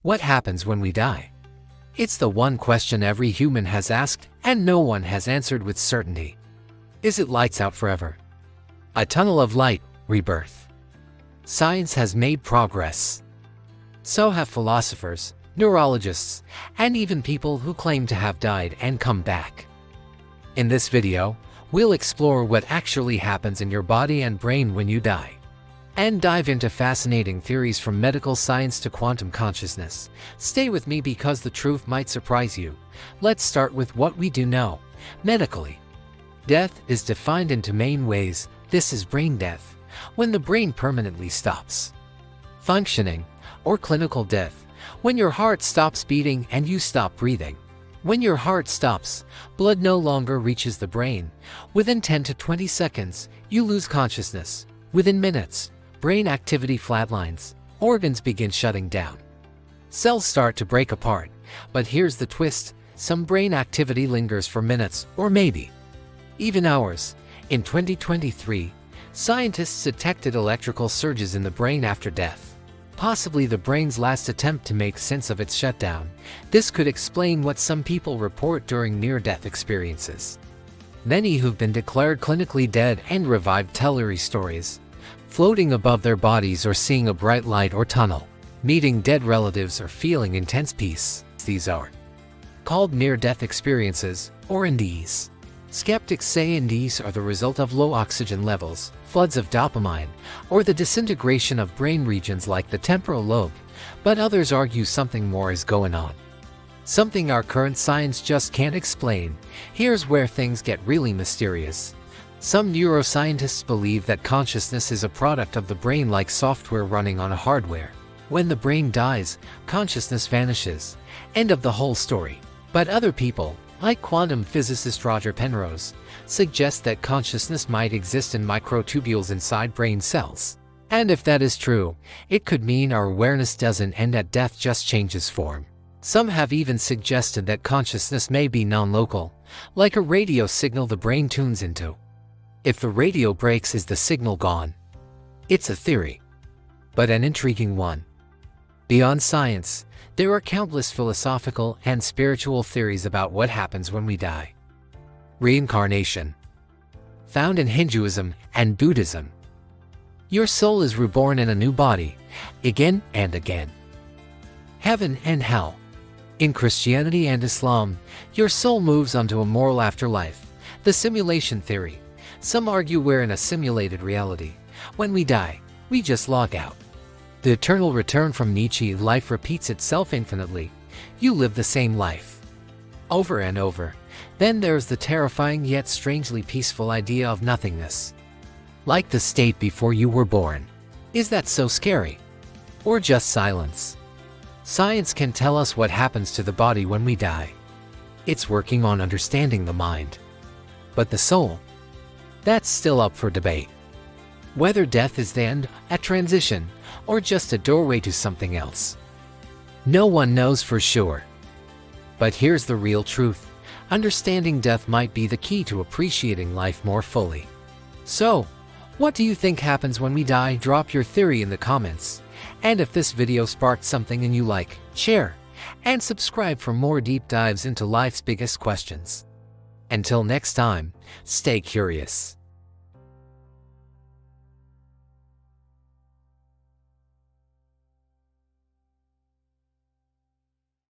What happens when we die? It's the one question every human has asked and no one has answered with certainty. Is it lights out forever? A tunnel of light, rebirth? Science has made progress. So have philosophers, neurologists, and even people who claim to have died and come back. In this video, we'll explore what actually happens in your body and brain when you die, and dive into fascinating theories from medical science to quantum consciousness. Stay with me because the truth might surprise you. Let's start with what we do know. Medically, death is defined in two main ways. This is brain death, when the brain permanently stops functioning, or clinical death, when your heart stops beating and you stop breathing. When your heart stops, blood no longer reaches the brain. Within 10 to 20 seconds, you lose consciousness. Within minutes, brain activity flatlines, organs begin shutting down. Cells start to break apart, but here's the twist: some brain activity lingers for minutes or maybe even hours. In 2023, scientists detected electrical surges in the brain after death, possibly the brain's last attempt to make sense of its shutdown. This could explain what some people report during near-death experiences. Many who've been declared clinically dead and revived tell eerie stories, floating above their bodies or seeing a bright light or tunnel, meeting dead relatives or feeling intense peace. These are called near-death experiences, or NDEs. Skeptics say NDEs are the result of low oxygen levels, floods of dopamine, or the disintegration of brain regions like the temporal lobe, but others argue something more is going on. Something our current science just can't explain. Here's where things get really mysterious. Some neuroscientists believe that consciousness is a product of the brain, like software running on a hardware. When the brain dies, consciousness vanishes. End of the whole story. But other people, like quantum physicist Roger Penrose, suggest that consciousness might exist in microtubules inside brain cells. And if that is true, it could mean our awareness doesn't end at death, just changes form. Some have even suggested that consciousness may be non-local, like a radio signal the brain tunes into. If the radio breaks, is the signal gone? It's a theory, but an intriguing one. Beyond science, there are countless philosophical and spiritual theories about what happens when we die. Reincarnation, found in Hinduism and Buddhism. Your soul is reborn in a new body, again and again. Heaven and hell. In Christianity and Islam, your soul moves onto a moral afterlife. The simulation theory. Some argue we're in a simulated reality. When we die, we just log out. The eternal return from Nietzsche. Life repeats itself infinitely. You live the same life over and over. Then there's the terrifying yet strangely peaceful idea of nothingness, like the state before you were born. Is that so scary? Or just silence? Science can tell us what happens to the body when we die. It's working on understanding the mind. But the soul? That's still up for debate. Whether death is the end, a transition, or just a doorway to something else, no one knows for sure. But here's the real truth: understanding death might be the key to appreciating life more fully. So, what do you think happens when we die? Drop your theory in the comments. And if this video sparked something in you, like, share, and subscribe for more deep dives into life's biggest questions. Until next time, stay curious.